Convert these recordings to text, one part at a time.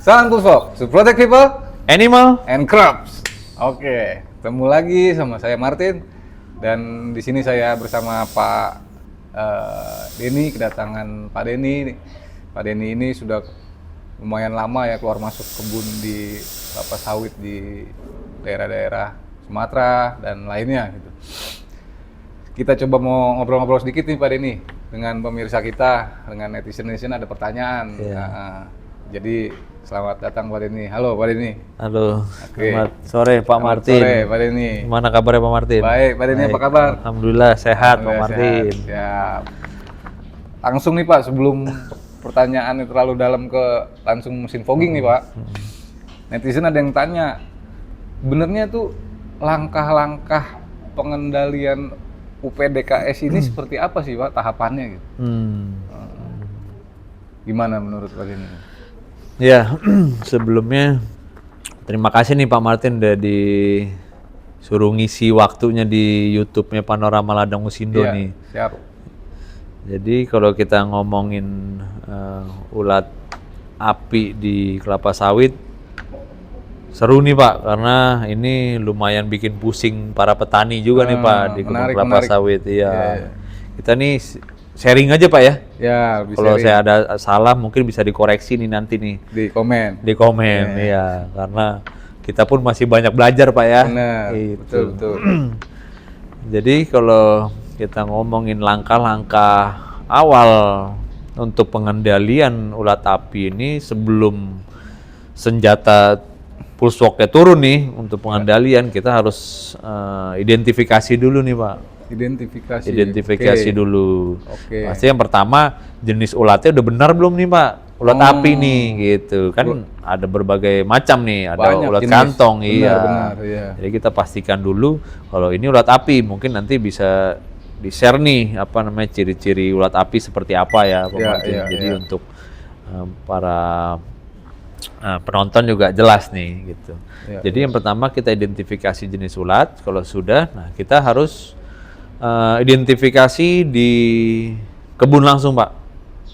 Salam Pusok, to protect people, Animal. and crops. Oke, ketemu lagi sama saya Martin. Dan di sini saya bersama Pak Denny, kedatangan Pak Denny. Pak Denny ini sudah lumayan lama ya keluar masuk kebun di kelapa sawit di daerah-daerah Sumatera dan lainnya gitu. Kita coba mau ngobrol-ngobrol sedikit nih Pak Denny dengan pemirsa kita, dengan netizen ada pertanyaan. Jadi selamat datang Pak Denny. Halo Pak Denny. Halo. Oke. Selamat sore Pak Selamat Martin. sore Pak Denny. Gimana kabarnya Pak Martin? Baik, Pak Denny apa kabar? Alhamdulillah sehat Pak Alhamdulillah Martin. sehat. Siap. Langsung nih Pak, sebelum pertanyaan yang terlalu dalam langsung mesin fogging nih Pak. Netizen ada yang tanya, benernya tuh langkah-langkah pengendalian UPDKS ini seperti apa sih Pak tahapannya gitu? Gimana menurut Pak Denny? Ya, sebelumnya terima kasih nih Pak Martin udah disuruh ngisi waktunya di YouTube-nya Panorama Ladang Musindo Iya, nih. siap. Jadi kalau kita ngomongin ulat api di kelapa sawit, seru nih Pak, karena ini lumayan bikin pusing para petani juga nih Pak di kebun kelapa sawit. Iya. Kita nih sharing aja Pak ya. Ya, bisa Kalau saya ada salah mungkin bisa dikoreksi nih nanti nih. di komen. Di komen, ya. Karena kita pun masih banyak belajar Pak ya. Benar, Gitu. betul. Jadi kalau kita ngomongin langkah-langkah awal untuk pengendalian ulat api ini sebelum senjata pulswoknya turun nih untuk pengendalian, kita harus identifikasi dulu nih Pak. Identifikasi dulu. Oke. Pasti yang pertama jenis ulatnya udah benar belum nih Pak? Ulat api nih gitu. Kan ada berbagai macam nih, ada Banyak ulat jenis. kantong, Benar, iya. Jadi kita pastikan dulu kalau ini ulat api, mungkin nanti bisa di-share nih apa namanya ciri-ciri ulat api seperti apa ya Pak Martin. Jadi untuk para penonton juga jelas nih gitu. Jadi yang pertama kita identifikasi jenis ulat. Kalau sudah, nah kita harus identifikasi di kebun langsung Pak.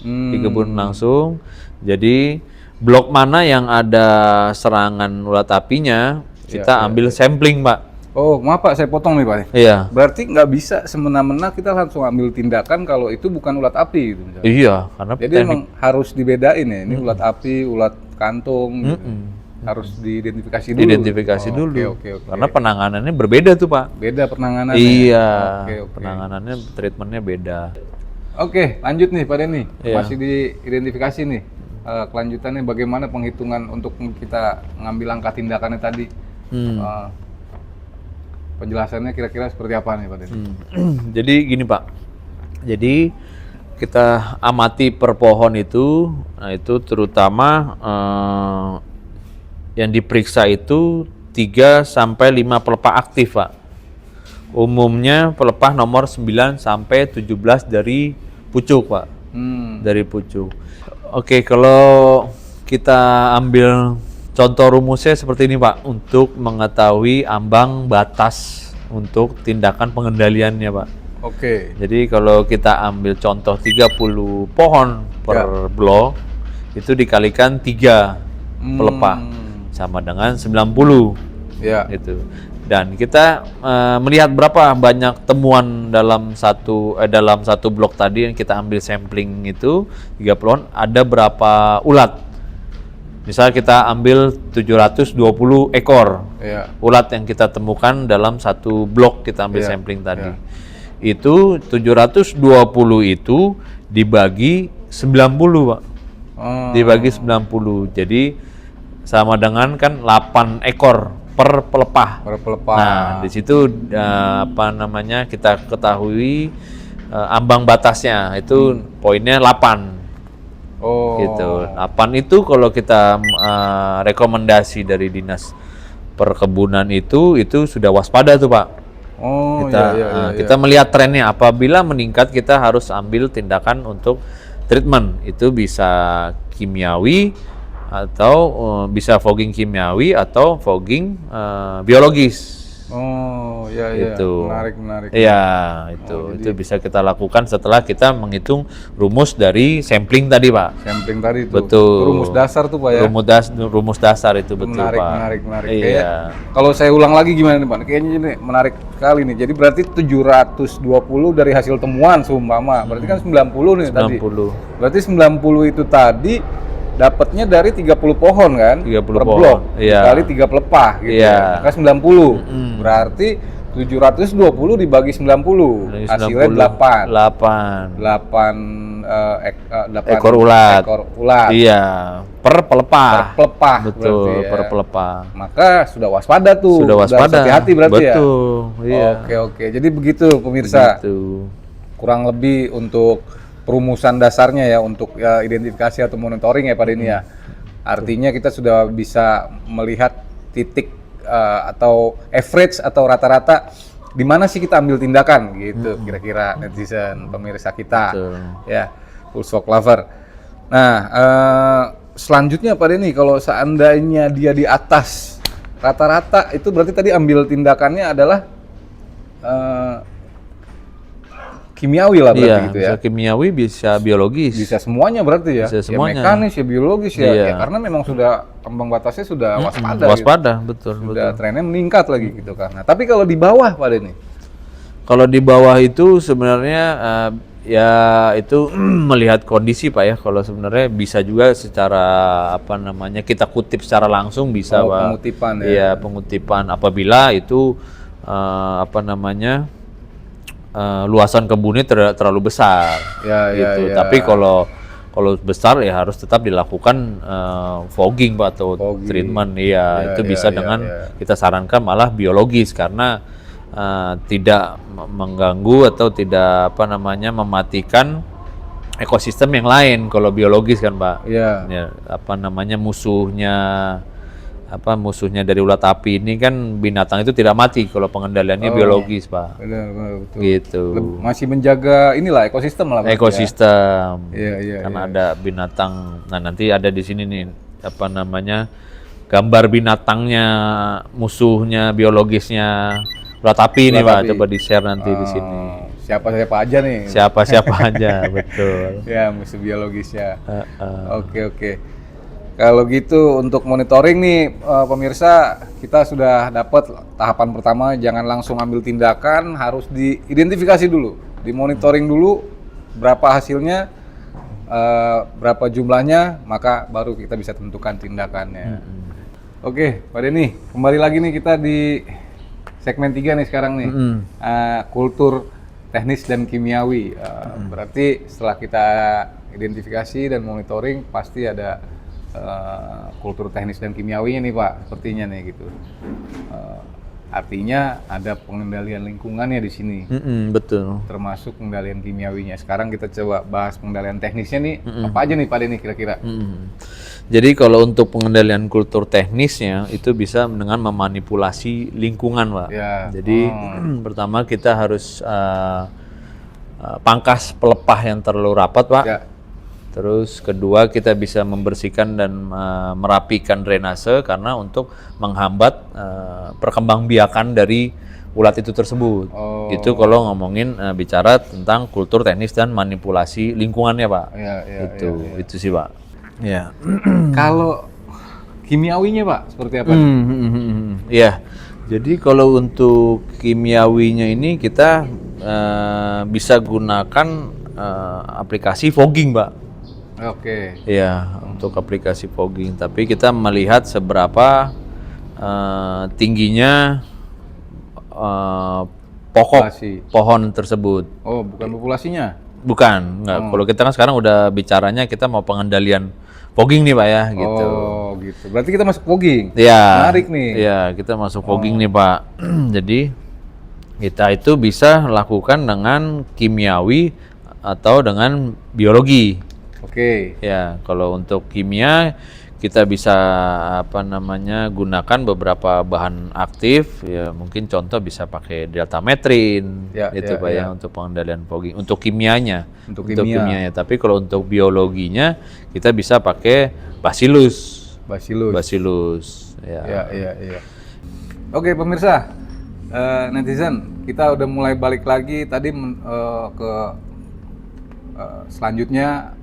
Di kebun langsung. Jadi blok mana yang ada serangan ulat apinya, kita ambil sampling Pak. Oh, maaf Pak, saya potong nih Pak. Iya. Berarti nggak bisa semena-mena kita langsung ambil tindakan kalau itu bukan ulat api gitu misalnya. Iya, karena Jadi emang harus dibedain ya, ini ulat api, ulat kantung, gitu. Harus diidentifikasi dulu. Identifikasi dulu. Oke. Karena penanganannya berbeda tuh Pak. Beda penanganannya. Iya, Oke. penanganannya, treatmentnya beda. Oke, lanjut nih Pak Denny. Iya. Masih diidentifikasi nih. Kelanjutannya bagaimana penghitungan untuk kita ngambil langkah tindakannya tadi. Penjelasannya kira-kira seperti apa nih Pak Denny? Jadi gini Pak. Jadi kita amati per pohon itu, nah itu terutama yang diperiksa itu 3 sampai 5 pelepah aktif Pak. Umumnya pelepah nomor 9 sampai 17 dari pucuk Pak. Dari pucuk. Oke, kalau kita ambil contoh rumusnya seperti ini Pak, untuk mengetahui ambang batas untuk tindakan pengendaliannya Pak. Oke. Jadi kalau kita ambil contoh 30 pohon per blok, itu dikalikan 3 pelepah, sama dengan 90. Ya. Gitu. Dan kita melihat berapa banyak temuan dalam satu blok tadi yang kita ambil sampling itu 30 pohon, ada berapa ulat. Misal kita ambil 720 ekor ulat yang kita temukan dalam satu blok kita ambil sampling tadi. Itu 720 itu dibagi 90 Pak. Dibagi 90. Jadi sama dengan kan 8 ekor per pelepah. Nah, di situ kita ketahui ambang batasnya itu poinnya 8. Gitu. 8 itu kalau kita rekomendasi dari Dinas Perkebunan itu sudah waspada tuh Pak. Kita melihat trennya, apabila meningkat kita harus ambil tindakan untuk treatment. Itu bisa kimiawi atau bisa fogging kimiawi atau fogging biologis Oh, ya ya. Itu. Menarik. Iya, itu bisa kita lakukan setelah kita menghitung rumus dari sampling tadi, Pak. Sampling tadi tuh. Betul. Itu rumus dasar tuh, Pak ya. Rumus dasar itu betul, Menarik, Pak. menarik. Iya. Kayak, kalau saya ulang lagi gimana nih, Pak? Kayaknya ini menarik sekali nih. Jadi berarti 720 dari hasil temuan seumpama. Berarti kan 90 nih tadi. 90. Berarti 90 itu tadi dapatnya dari 30 pohon kan? 30 per pohon, blok. iya. Kali 3 pelepah gitu Iya. ya. Maka 90. Berarti 720 dibagi 90. Dari Hasilnya 8 ekor ulat. Ekor ulat. Iya, per pelepah. Pelepah Betul, berarti ya. per pelepah. Maka sudah waspada tuh. Sudah waspada. Harus hati-hati berarti ya. Betul, iya. Oke. Jadi begitu pemirsa. Gitu. Kurang lebih untuk perumusan dasarnya ya, untuk identifikasi atau monitoring ya Pak Denny ya. Artinya kita sudah bisa melihat titik atau average atau rata-rata di mana sih kita ambil tindakan gitu kira-kira netizen pemirsa kita. Betul. Ya, Pulsok Lover. Nah, selanjutnya Pak Denny, kalau seandainya dia di atas rata-rata itu berarti tadi ambil tindakannya adalah kimiawi lah berarti Iya, gitu ya. bisa kimiawi, bisa biologis. Bisa semuanya berarti ya. Bisa semuanya. Ya mekanis ya, biologis ya. Iya. Ya karena memang sudah ambang batasnya sudah waspada. Waspada, Gitu. betul. Sudah trennya meningkat lagi gitu kan. Nah, tapi kalau di bawah Pak Denny. Kalau di bawah itu sebenarnya ya itu melihat kondisi Pak ya. Kalau sebenarnya bisa juga secara kita kutip secara langsung bisa Pak. Pengutipan ya. Iya, pengutipan apabila itu luasan kebunnya terlalu besar. Ya, gitu. ya. Tapi kalau besar ya harus tetap dilakukan fogging Pak atau Fogging. treatment. Iya, itu bisa dengan kita sarankan malah biologis karena tidak mengganggu atau tidak mematikan ekosistem yang lain kalau biologis kan Pak. Iya. Ya, musuhnya dari ulat api ini kan binatang itu tidak mati kalau pengendaliannya biologis Pak. Benar, betul. Gitu. Masih menjaga inilah ekosistem lah. Ekosistem. Iya. Karena ada binatang. Nah, nanti ada di sini nih gambar binatangnya, musuhnya, biologisnya ulat api nih Pak. Coba di-share nanti di sini. Siapa-siapa aja nih. Siapa-siapa aja, betul. Ya, musuh biologisnya. Oke. Kalau gitu untuk monitoring nih pemirsa, kita sudah dapat tahapan pertama, jangan langsung ambil tindakan, harus diidentifikasi dulu, dimonitoring dulu berapa hasilnya, berapa jumlahnya, maka baru kita bisa tentukan tindakannya. Oke, Pak Denny, kembali lagi nih kita di segmen 3 nih sekarang nih, kultur teknis dan kimiawi. Berarti setelah kita identifikasi dan monitoring pasti ada kultur teknis dan kimiawinya nih Pak, sepertinya nih gitu. Artinya ada pengendalian lingkungannya di sini. Betul. Termasuk pengendalian kimiawinya. Sekarang kita coba bahas pengendalian teknisnya nih. Apa aja nih Pak Denny kira-kira? Jadi kalau untuk pengendalian kultur teknisnya itu bisa dengan memanipulasi lingkungan Pak. Ya. Jadi pertama kita harus pangkas pelepah yang terlalu rapat Pak. Ya. Terus kedua kita bisa membersihkan dan merapikan drainase karena untuk menghambat perkembangbiakan dari ulat itu tersebut. Itu kalau ngomongin bicara tentang kultur teknis dan manipulasi lingkungannya Pak. Itu sih Pak. Ya. Kalau kimiawinya Pak seperti apa? Ya. Jadi kalau untuk kimiawinya ini kita bisa gunakan aplikasi fogging Pak. Oke. Iya, untuk aplikasi fogging. Tapi kita melihat seberapa tingginya pohon tersebut. Oh, bukan populasinya? Bukan, enggak. Kalau kita kan sekarang udah bicaranya kita mau pengendalian fogging nih Pak ya, gitu. Oh, gitu. Berarti kita masuk fogging. Iya. Menarik nih. Iya, kita masuk fogging nih Pak. Jadi kita itu bisa lakukan dengan kimiawi atau dengan biologi. Oke. Ya, kalau untuk kimia kita bisa gunakan beberapa bahan aktif. Ya, mungkin contoh bisa pakai deltametrin, Pak ya untuk pengendalian fogging. Untuk kimianya, untuk kimianya. Tapi kalau untuk biologinya kita bisa pakai bacillus. Ya. Oke pemirsa, netizen, kita udah mulai balik lagi tadi ke selanjutnya.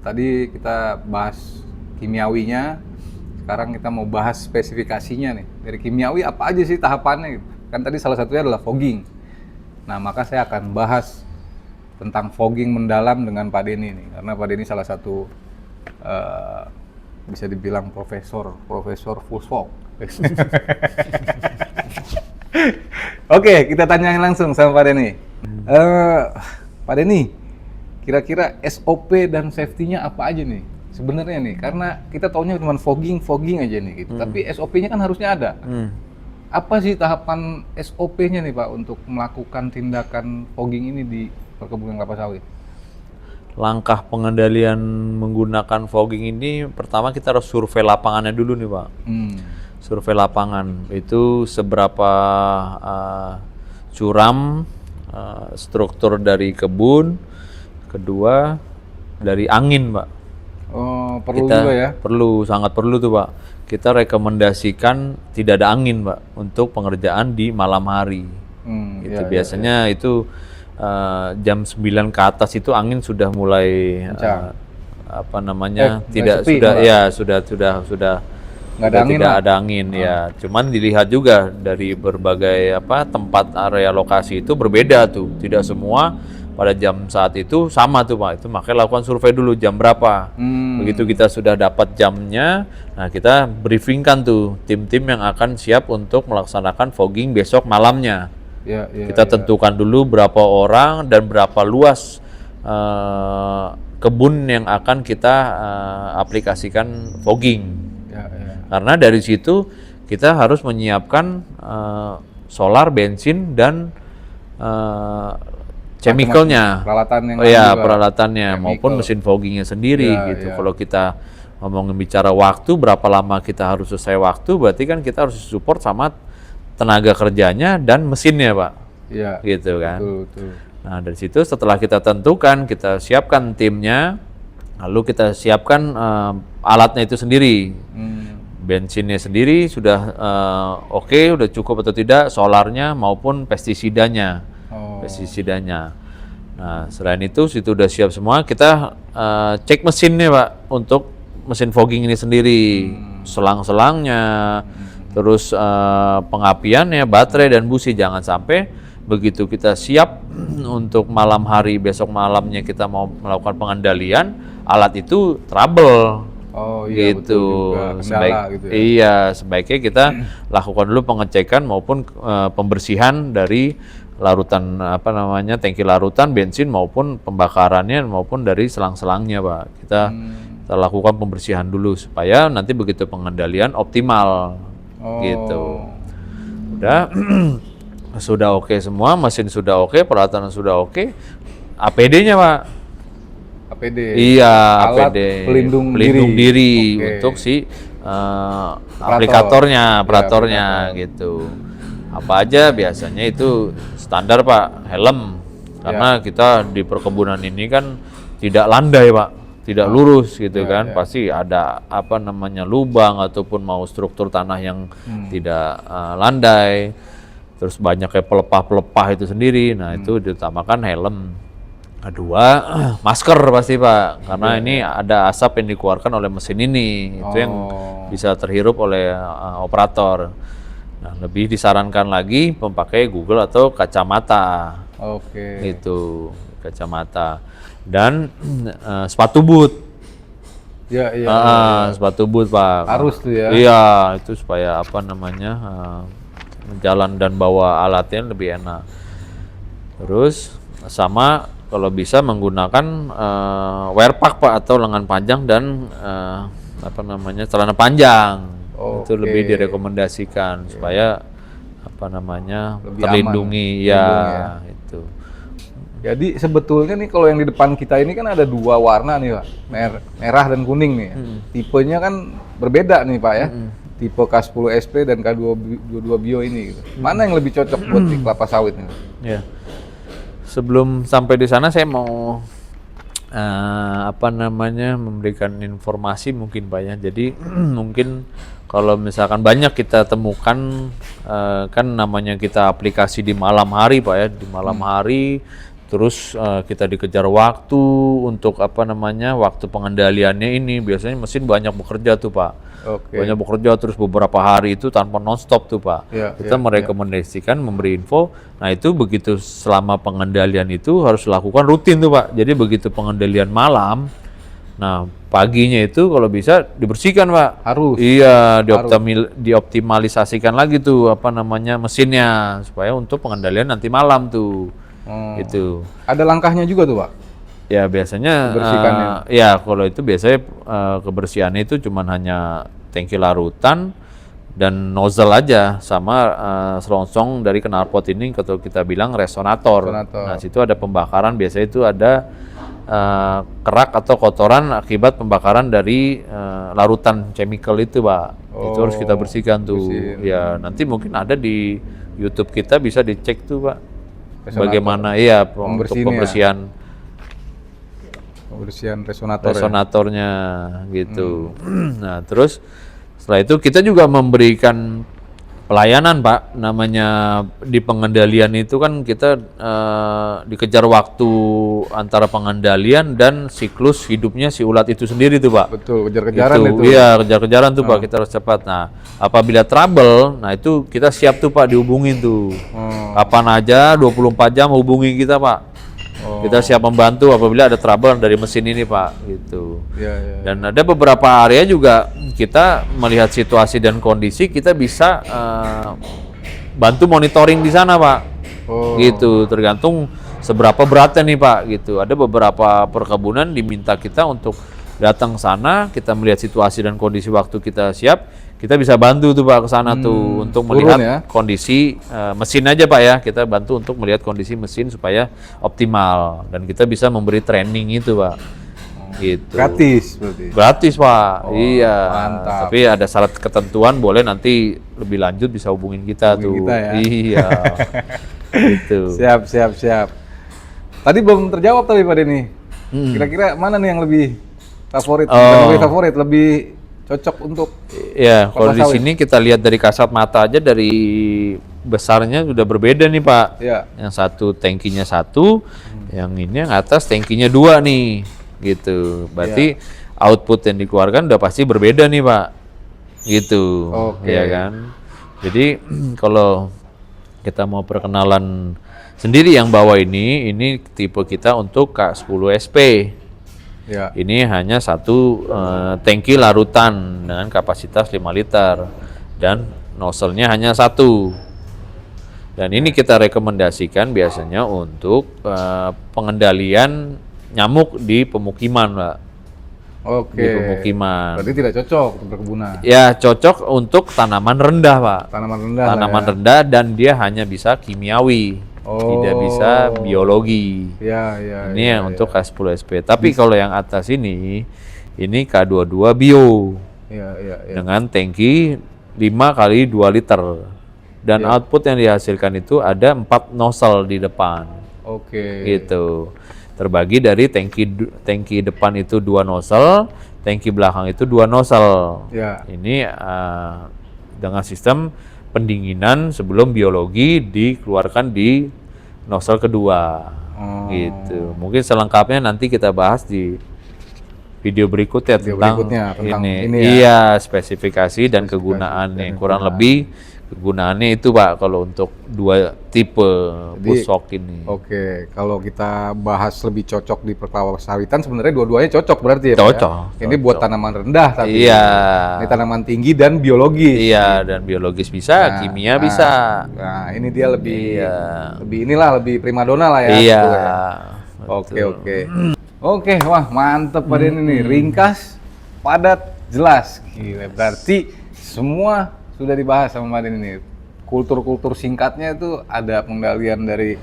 Tadi kita bahas kimiawinya, sekarang kita mau bahas spesifikasinya nih. Dari kimiawi apa aja sih tahapannya gitu. Kan tadi salah satunya adalah fogging. Nah, maka saya akan bahas tentang fogging mendalam dengan Pak Denny nih, karena Pak Denny salah satu bisa dibilang profesor full fog. Oke, kita tanyain langsung sama Pak Denny. Pak Denny, kira-kira SOP dan safety-nya apa aja nih sebenarnya nih? Karena kita taunya cuma fogging aja nih gitu. Tapi SOP-nya kan harusnya ada. Apa sih tahapan SOP-nya nih Pak untuk melakukan tindakan fogging ini di perkebunan kelapa sawit? Langkah pengendalian menggunakan fogging ini, pertama kita harus survei lapangannya dulu nih Pak. Survei lapangan itu seberapa curam struktur dari kebun, kedua dari angin Pak. Oh, perlu Kita juga ya? perlu, sangat perlu tuh Pak. Kita rekomendasikan tidak ada angin Pak untuk pengerjaan di malam hari. Itu biasanya itu jam 9 ke atas itu angin sudah mulai apa namanya tidak sepi, sudah malah. ya sudah Nggak ada angin tidak lah. ada angin ya. Cuman dilihat juga dari berbagai tempat area lokasi itu berbeda tuh. Tidak semua pada jam saat itu sama tuh Pak. Itu makanya lakukan survei dulu jam berapa. Begitu kita sudah dapat jamnya, nah kita briefingkan tuh tim-tim yang akan siap untuk melaksanakan fogging besok malamnya. Kita tentukan dulu berapa orang dan berapa luas kebun yang akan kita aplikasikan fogging. Karena dari situ kita harus menyiapkan solar, bensin, dan chemicalnya, peralatan yang peralatannya maupun mesin foggingnya sendiri gitu. Kalau kita ngomongin bicara waktu, berapa lama kita harus selesai waktu, berarti kan kita harus support sama tenaga kerjanya dan mesinnya Pak, gitu kan. Betul. Nah dari situ setelah kita tentukan, kita siapkan timnya, lalu kita siapkan alatnya itu sendiri. Bensinnya sendiri sudah oke, udah cukup atau tidak, solarnya maupun pestisidanya. Nah, selain itu udah siap semua, kita cek mesinnya Pak untuk mesin fogging ini sendiri, selang-selangnya, terus pengapiannya, baterai dan busi. Jangan sampai begitu kita siap untuk malam hari besok malamnya kita mau melakukan pengendalian, alat itu trouble. Gitu. Sebaiknya kita lakukan dulu pengecekan maupun pembersihan dari larutan tangki larutan bensin maupun pembakarannya maupun dari selang-selangnya Pak. Kita lakukan pembersihan dulu supaya nanti begitu pengendalian optimal. Gitu. Udah sudah oke semua, mesin sudah oke, peralatan sudah oke, APD-nya Pak. APD. Iya, Alat APD pelindung diri untuk si operatornya gitu. Apa aja biasanya itu standar Pak, helm. Karena kita di perkebunan ini kan tidak landai Pak, tidak lurus gitu kan. Pasti ada lubang ataupun mau struktur tanah yang tidak landai. Terus banyak kayak pelepah-pelepah itu sendiri. Nah, itu diutamakan helm. Kedua, masker pasti Pak, karena ini ada asap yang dikeluarkan oleh mesin ini, itu yang bisa terhirup oleh operator. Nah, lebih disarankan lagi memakai Google atau kacamata, itu kacamata dan sepatu boot. Sepatu boot Pak. Harus tuh ya. Iya, itu supaya jalan dan bawa alatnya lebih enak. Terus sama kalau bisa menggunakan wear pack Pak atau lengan panjang dan celana panjang. Itu lebih direkomendasikan supaya lebih terlindungi aman. Itu. Jadi sebetulnya nih kalau yang di depan kita ini kan ada dua warna nih Pak, merah dan kuning nih. Tipenya kan berbeda nih Pak ya. Tipe K10 SP dan K22 Bio ini gitu. Mana yang lebih cocok buat di kelapa sawit nih? Ya. Sebelum sampai di sana saya mau apa namanya, memberikan informasi mungkin Pak ya. Jadi mungkin kalau misalkan banyak kita temukan, kan namanya kita aplikasi di malam hari Pak ya, di malam hari, terus kita dikejar waktu untuk apa namanya, waktu pengendaliannya ini biasanya mesin banyak bekerja tuh Pak. Oke. Banyak bekerja terus beberapa hari itu tanpa nonstop tuh Pak. Iya, Kita iya, merekomendasikan memberi info. Nah itu begitu selama pengendalian itu harus dilakukan rutin tuh Pak. Jadi begitu pengendalian malam, nah paginya itu kalau bisa dibersihkan Pak. Harus. Iya, dioptimalisasikan lagi tuh apa namanya mesinnya supaya untuk pengendalian nanti malam tuh. Itu. Ada langkahnya juga tuh Pak? Ya biasanya Kebersihannya. ya kalau itu biasanya kebersihannya itu cuman hanya tangki larutan dan nozzle aja sama selongsong dari knalpot ini atau kita bilang resonator. Nah situ ada pembakaran, biasanya itu ada kerak atau kotoran akibat pembakaran dari larutan chemical itu Pak. Itu harus kita bersihkan tuh. Ya nanti mungkin ada di YouTube kita bisa dicek tuh Pak. Resonator. Bagaimana ya untuk pembersihan. Pembersihan resonator Resonatornya gitu. Nah terus setelah itu kita juga memberikan pelayanan Pak, namanya di pengendalian itu kan kita dikejar waktu antara pengendalian dan siklus hidupnya si ulat itu sendiri tuh Pak. Betul, kejar-kejaran itu. Iya, kejar-kejaran tuh Pak, kita harus cepat. Nah, apabila trouble, nah itu kita siap tuh Pak dihubungin tuh. Kapan aja 24 jam hubungi kita Pak. Kita siap membantu apabila ada trouble dari mesin ini Pak, gitu. Dan ada beberapa area juga kita melihat situasi dan kondisi, kita bisa bantu monitoring di sana Pak, gitu. Tergantung seberapa beratnya nih Pak, gitu. Ada beberapa perkebunan diminta kita untuk datang sana, kita melihat situasi dan kondisi waktu kita siap, kita bisa bantu tuh Pak ke sana tuh untuk melihat kondisi mesin aja Pak ya. Kita bantu untuk melihat kondisi mesin supaya optimal dan kita bisa memberi training itu Pak. Gitu. Gratis berarti. Gratis Pak. Iya. Mantap. Tapi ada syarat ketentuan, boleh nanti lebih lanjut bisa hubungin kita tuh. Kita ya. Iya. Gitu. Siap. Tadi belum terjawab tapi Pak Denny. Kira-kira mana nih yang lebih favorit? Lebih favorit, lebih cocok untuk ya kalau di sini kita lihat dari kasat mata aja, dari besarnya sudah berbeda nih Pak. Yang satu tangkinya satu, yang ini yang atas tangkinya dua nih, gitu. Berarti output yang dikeluarkan udah pasti berbeda nih Pak, gitu. Ya kan. Jadi kalau kita mau perkenalan sendiri yang bawah ini tipe kita untuk K10SP. Ini hanya satu tangki larutan dengan kapasitas 5 liter dan nozzle-nya hanya satu. Dan ini kita rekomendasikan biasanya untuk pengendalian nyamuk di pemukiman, Pak. Di pemukiman. Berarti tidak cocok untuk perkebunan. Ya, cocok untuk tanaman rendah, Pak. Tanaman rendah dan dia hanya bisa kimiawi. Tidak bisa biologi. Ini yang untuk K10SP. Tapi kalau yang atas ini K22 bio. Dengan tangki 5 kali 2 liter. Dan output yang dihasilkan itu ada 4 nozzle di depan. Gitu. Terbagi dari tangki depan itu 2 nozzle, tangki belakang itu 2 nozzle. Ini dengan sistem pendinginan sebelum biologi dikeluarkan di nozzle kedua, gitu. Mungkin selengkapnya nanti kita bahas di video berikutnya tentang ini. Iya, spesifikasi dan kegunaannya. Kurang lebih kegunaannya itu Pak kalau untuk dua tipe busok ini. Kalau kita bahas lebih cocok di perkelapa sawitan, sebenarnya dua-duanya cocok berarti ya Pak? Cocok. Ini buat tanaman rendah tapi. Iya. Ini tanaman tinggi dan biologis. Iya, dan biologis bisa, kimia bisa. Nah, ini dia lebih lebih primadona lah ya. Iya. Oke, wah mantep Pak Denny nih. Ringkas, padat, jelas. Gila, berarti semua sudah dibahas sama Pak Denny nih. Kultur-kultur singkatnya itu ada pengendalian dari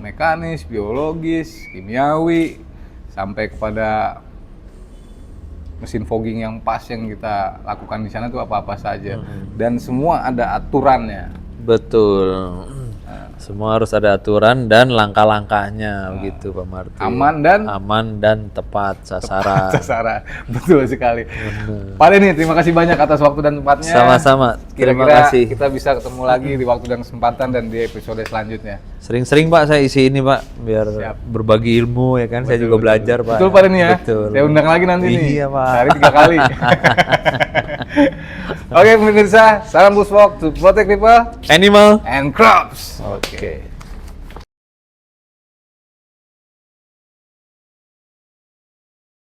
mekanis, biologis, kimiawi, sampai kepada mesin fogging yang pas yang kita lakukan di sana itu apa-apa saja. Dan semua ada aturannya. Betul. Semua harus ada aturan dan langkah-langkahnya begitu Pak Martin. Aman dan tepat sasaran. Sasaran. Betul sekali. Pak Denny, terima kasih banyak atas waktu dan tempatnya. Sama-sama. Terima Kira-kira kasih. kita bisa ketemu lagi di waktu dan kesempatan dan di episode selanjutnya. Sering-sering Pak saya isi ini Pak biar Siap. berbagi ilmu ya kan. Saya juga belajar Pak. Betul Pak Denny ya. Betul. Saya undang lagi nanti nih. Iya Pak. Sehari 3 kali. Oke pemirsa, salam bushwalk to protect people Animal. and crops. Oke.